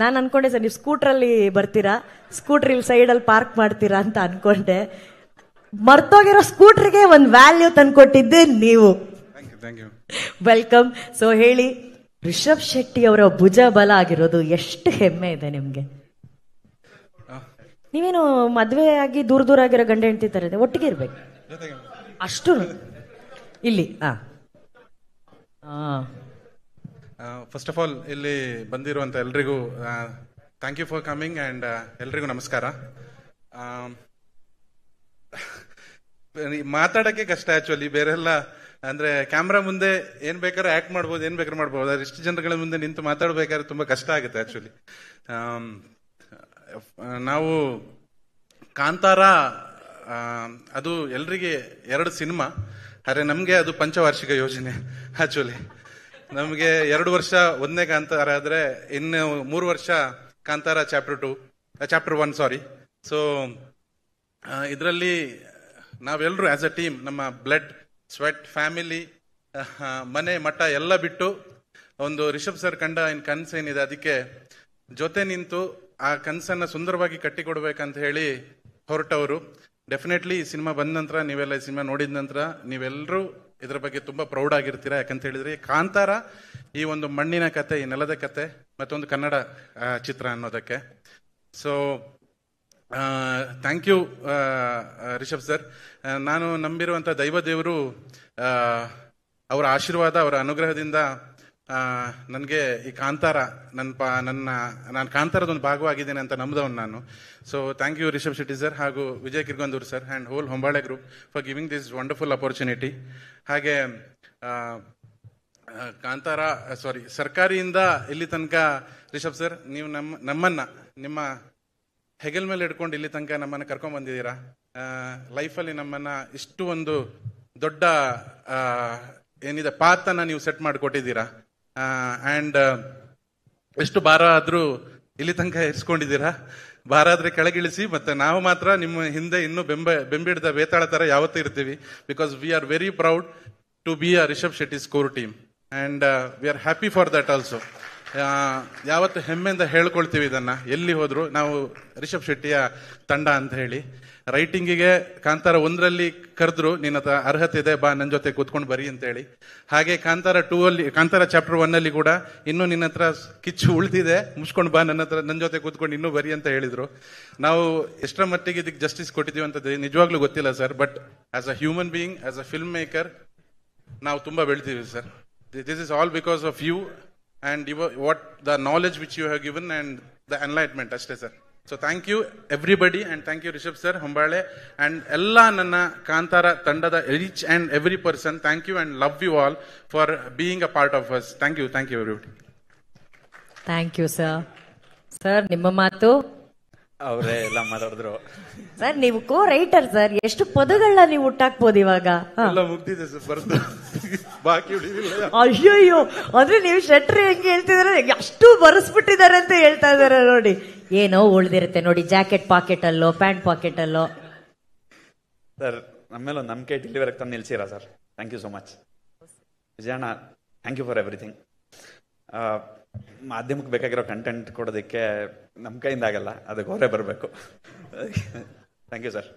ನಾನು ಅನ್ಕೊಂಡೆ ಸರ್ ನೀವು ಸ್ಕೂಟ್ರಲ್ಲಿ ಬರ್ತೀರಾ, ಸ್ಕೂಟ್ರ್ ಇಲ್ಲಿ ಸೈಡಲ್ಲಿ ಪಾರ್ಕ್ ಮಾಡ್ತೀರಾ ಅಂತ ಅನ್ಕೊಂಡೆ. ಮರ್ತೋಗಿರೋ ಸ್ಕೂಟ್ರಿಗೆ ಒಂದು ವ್ಯಾಲ್ಯೂ ತಂದ್ಕೊಟ್ಟಿದ್ದೆ ನೀವು. ವೆಲ್ಕಮ್. ಸೊ ಹೇಳಿ, ರಿಷಬ್ ಶೆಟ್ಟಿ ಅವರ ಭುಜ ಬಲ ಆಗಿರೋದು ಎಷ್ಟು ಹೆಮ್ಮೆ ಇದೆ ನಿಮ್ಗೆ? ನೀವೇನು ಮದ್ವೆ ಆಗಿ ದೂರ ದೂರ ಆಗಿರೋ ಗಂಡ ಹೆಂಡತಿ ತರ ಇದೆ, ಒಟ್ಟಿಗೆ ಇರ್ಬೇಕು ಅಷ್ಟು ಇಲ್ಲಿ. ಫಸ್ಟ್ ಆಫ್ ಆಲ್ ಇಲ್ಲಿ ಬಂದಿರುವಂತ ಎಲ್ರಿಗೂ thank you for coming and ಎಲ್ರಿಗೂ ನಮಸ್ಕಾರ. ಮಾತಾಡಕ್ಕೆ ಕಷ್ಟ ಆಕ್ಚುಲಿ, ಬೇರೆಲ್ಲ ಅಂದ್ರೆ ಕ್ಯಾಮ್ರಾ ಮುಂದೆ ಏನ್ ಬೇಕಾದ್ರೆ ಆಕ್ಟ್ ಮಾಡ್ಬೋದು, ಏನ್ ಬೇಕಾದ್ರೆ ಮಾಡ್ಬೋದು. ಅದ್ರ ಇಷ್ಟು ಜನಗಳ ಮುಂದೆ ನಿಂತು ಮಾತಾಡ್ಬೇಕಾದ್ರೆ ತುಂಬಾ ಕಷ್ಟ ಆಗುತ್ತೆ ಆಕ್ಚುಲಿ. ನಾವು ಕಾಂತಾರ ಅದು ಎಲ್ರಿಗೆ 2 ಸಿನಿಮಾ, ಆದ್ರೆ ನಮ್ಗೆ ಅದು ಪಂಚವಾರ್ಷಿಕ ಯೋಜನೆ ಆಕ್ಚುಲಿ. ನಮ್ಗೆ 2 ವರ್ಷ ಒಂದನೇ ಕಾಂತಾರ ಆದ್ರೆ ಇನ್ನು 3 ವರ್ಷ ಕಾಂತಾರ ಚಾಪ್ಟರ್ 1 ಸಾರಿ. ಸೊ ಇದರಲ್ಲಿ ನಾವೆಲ್ಲರೂ ಆಸ್ ಅ ಟೀಮ್ ನಮ್ಮ ಬ್ಲಡ್ ಸ್ವೆಟ್ ಫ್ಯಾಮಿಲಿ ಮನೆ ಮಠ ಎಲ್ಲ ಬಿಟ್ಟು ಒಂದು ರಿಷಬ್ ಸರ್ ಕಂಡ ಕನಸೇನಿದೆ ಅದಕ್ಕೆ ಜೊತೆ ನಿಂತು ಆ ಕನಸನ್ನ ಸುಂದರವಾಗಿ ಕಟ್ಟಿಕೊಡ್ಬೇಕಂತ ಹೇಳಿ ಹೊರಟವರು. ಡೆಫಿನೆಟ್ಲಿ ಈ ಸಿನಿಮಾ ಬಂದ ನಂತರ, ನೀವೆಲ್ಲ ಈ ಸಿನಿಮಾ ನೋಡಿದ ನಂತರ ನೀವೆಲ್ಲರೂ ಇದ್ರ ಬಗ್ಗೆ ತುಂಬಾ ಪ್ರೌಡ್ ಆಗಿರ್ತೀರಾ. ಯಾಕಂತ ಹೇಳಿದ್ರೆ ಕಾಂತಾರ ಈ ಒಂದು ಮಣ್ಣಿನ ಕತೆ, ಈ ನೆಲದ ಕತೆ, ಮತ್ತೊಂದು ಕನ್ನಡ ಚಿತ್ರ ಅನ್ನೋದಕ್ಕೆ. So thank you Rishab sir. ನಾನು ನಂಬಿರುವಂತ ದೈವ ದೇವರು ಅವರ ಆಶೀರ್ವಾದ, ಅವರ ಅನುಗ್ರಹದಿಂದ ನನಗೆ ಈ ಕಾಂತಾರ ನಾನು ಕಾಂತಾರದ ಒಂದು ಭಾಗವಾಗಿದ್ದೇನೆ ಅಂತ ನಂಬಿದವನು ನಾನು. So thank you Rishab Shetty sir ಹಾಗೂ Vijay Kiragandur sir and whole Hombale group for giving this wonderful opportunity. ಹಾಗೆ ಕಾಂತಾರ ಸರ್ಕಾರಿಯಿಂದ ಇಲ್ಲಿ ತನಕ ರಿಷಬ್ ಸರ್ ನೀವು ನಮ್ಮನ್ನ ನಿಮ್ಮ ಹೆಗಲ್ ಮೇಲೆ ಇಟ್ಕೊಂಡು ಇಲ್ಲಿ ತನಕ ನಮ್ಮನ್ನ ಕರ್ಕೊಂಡ್ ಬಂದಿದ್ದೀರಾ. ಲೈಫಲ್ಲಿ ನಮ್ಮನ್ನ ಇಷ್ಟು ಒಂದು ದೊಡ್ಡ ಏನಿದೆ ಪಾತನ್ನ ನೀವು ಸೆಟ್ ಮಾಡಿಕೊಟ್ಟಿದ್ದೀರಾ. ಅಂಡ್ ಎಷ್ಟು ಭಾರ ಆದ್ರೂ ಇಲ್ಲಿ ತನಕ ಇರಿಸ್ಕೊಂಡಿದ್ದೀರಾ. ಭಾರ ಆದ್ರೆ ಕೆಳಗಿಳಿಸಿ, ಮತ್ತೆ ನಾವು ಮಾತ್ರ ನಿಮ್ಮ ಹಿಂದೆ ಇನ್ನೂ ಬೆಂಬಿಡಿದ ಬೇತಾಳ ತರ ಯಾವತ್ತೂ ಇರ್ತೀವಿ. Because we are very proud to be a Rishab Shetty score team and we are happy for that also. ಯಾವತ್ತು ಹೆಮ್ಮೆಯಿಂದ ಹೇಳ್ಕೊಳ್ತೀವಿ ಇದನ್ನ, ಎಲ್ಲಿ ಹೋದ್ರು ನಾವು ರಿಷಬ್ ಶೆಟ್ಟಿಯ ತಂಡ ಅಂತ ಹೇಳಿ. ರೈಟಿಂಗಿಗೆ ಕಾಂತಾರ 1ರಲ್ಲಿ ಕರೆದ್ರು, ನಿನ್ನ ಹತ್ರ ಅರ್ಹತೆ ಇದೆ, ಬಾ ನನ್ನ ಜೊತೆ ಕೂತ್ಕೊಂಡು ಬರಿ ಅಂತ ಹೇಳಿ. ಹಾಗೆ ಕಾಂತಾರ ಚಾಪ್ಟರ್ 1 ಕೂಡ ಇನ್ನೂ ನಿನ್ನ ಹತ್ರ ಕಿಚ್ಚು ಉಳಿದಿದೆ, ಮುಚ್ಕೊಂಡು ಬಾ ನನ್ನ ಜೊತೆ ಕೂತ್ಕೊಂಡು ಇನ್ನೂ ಬರಿ ಅಂತ ಹೇಳಿದ್ರು. ನಾವು ಎಷ್ಟರ ಮಟ್ಟಿಗೆ ಇದಕ್ಕೆ ಜಸ್ಟಿಸ್ ಕೊಟ್ಟಿದೀವಿ ಅಂತ ನಿಜವಾಗ್ಲೂ ಗೊತ್ತಿಲ್ಲ sir. But as a human being, as a film maker ನಾವು ತುಂಬಾ ಬೆಳ್ತೀವಿ sir. This is all because of you and what the knowledge which you have given and the enlightenment ಅಷ್ಟೇ ಸರ್. So thank you everybody and thank you Rishab sir, Hombale and ಎಲ್ಲ ನನ್ನ ಕಾಂತಾರ ತಂಡದ each and every person. Thank you and love you all for being a part of us. Thank you everybody. Thank you sir. Sir ನಿಮ್ಮ ಮಾತು ಅವರೇ ಎಲ್ಲ ಮಾತಾಡಿದ್ರು sir. ನೀವು ಕೋ writer sir, ಎಷ್ಟು ಪದಗಳನ್ನ ನೀವು ಹುಟ್ಟಾಕ್ಬೋದು ಇವಾಗ? ಎಲ್ಲ ಮುಗ್ದಿದೆ ಸರ್, ಬರ್ದು ಬಾಕಿ ಉಳಿದಿಲ್ಲ. ಅಯ್ಯಯ್ಯೋ, ಅಂದ್ರೆ ನೀವು ಶೆಟ್ರಿ ಹೆಂಗೆ ಹೇಳ್ತಿದಾರೆ, ಅಷ್ಟು ಬರೆಸ್ಬಿಟ್ಟಿದ್ದಾರೆ ಅಂತ ಹೇಳ್ತಾ ಇದಾರೆ ನೋಡಿ. ಏನೋ ಉಳ್ದಿರುತ್ತೆ ನೋಡಿ, ಜಾಕೆಟ್ ಪಾಕೆಟ್ ಅಲ್ಲೋ, ಪ್ಯಾಂಟ್ ಪಾಕೆಟ್ ಅಲ್ಲೋ. ಸರ್ ನಮ್ಮೇಲೆ ಒಂದು ನಂಬಿಕೆ ಡೆಲಿವರಿ ತಂದು ನಿಲ್ಸಿರಾ sir. Thank you so much ವಿಜಯಣ್ಣ. Thank you for everything. ಮಾಧ್ಯಮಕ್ಕೆ ಬೇಕಾಗಿರೋ ಕಂಟೆಂಟ್ ಕೊಡೋದಕ್ಕೆ ನಮ್ಮ ಕೈಯಿಂದ ಆಗಲ್ಲ, ಅದಕ್ಕೆ ಅವರೇ ಬರಬೇಕು. Thank you sir.